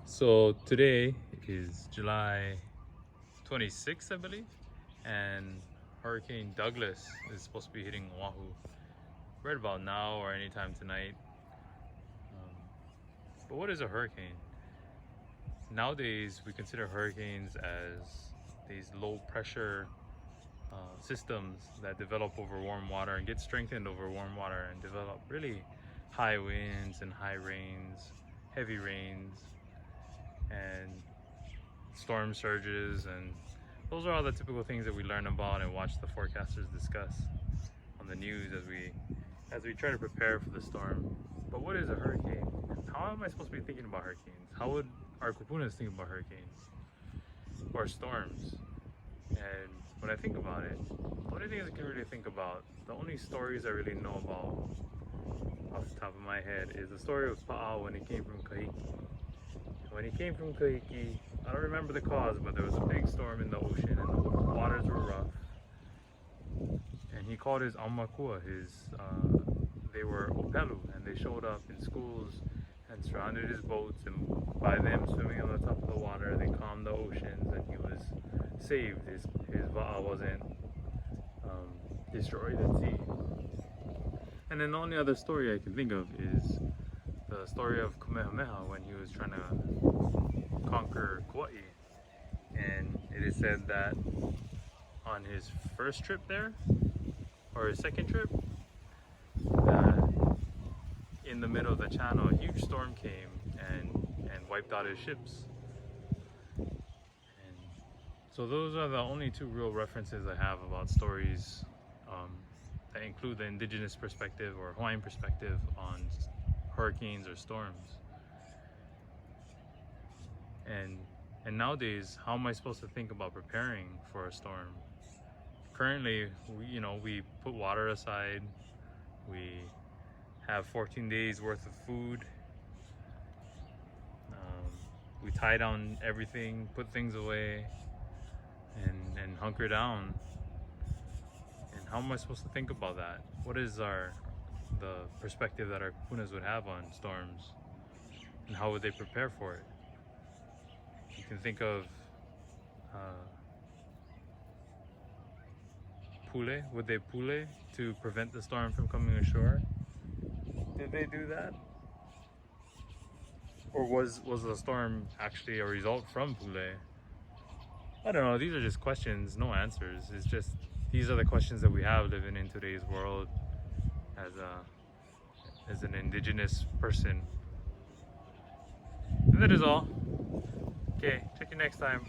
So today is July 26th, I believe, and Hurricane Douglas is supposed to be hitting Oahu right about now or anytime tonight. Um, but what is a hurricane? Nowadays, we consider hurricanes as these low pressure systems that develop over warm water and get strengthened over warm water and develop really high winds and high rains, heavy rains, and storm surges, and those are all the typical things that we learn about and watch the forecasters discuss on the news as we try to prepare for the storm. But what is a hurricane? How am I supposed to be thinking about hurricanes? How would our kupunas think about hurricanes or storms? And when I think about it, the only things I can really think about, the only stories I really know about off the top of my head is the story of Pa'a when he came from Kahiki. When he came from Kahiki, I don't remember the cause, but there was a big storm in the ocean and the waters were rough. And he called his aumakua, they were opelu, and they showed up in schools and surrounded his boats, and by them swimming on the top of the water, they calmed the oceans and he was saved. His va'a wasn't destroyed at sea. And then the only other story I can think of is the story of Kamehameha when he was trying to conquer Kauai. And it is said that on his first trip there, or his second trip, that in the middle of the channel a huge storm came and wiped out his ships. And so those are the only two real references I have about stories that include the indigenous perspective or Hawaiian perspective on hurricanes or storms. And nowadays, how am I supposed to think about preparing for a storm? Currently, we put water aside. We have 14 days worth of food. We tie down everything, put things away, and hunker down. And how am I supposed to think about that? What is the perspective that our kupunas would have on storms, and how would they prepare for it? You can think of pule. Would they pule to prevent the storm from coming ashore? Did they do that? Or was the storm actually a result from pule? I don't know. These are just questions, no answers. It's just these are the questions that we have living in today's world as an indigenous person. And that is all. Okay, check you next time.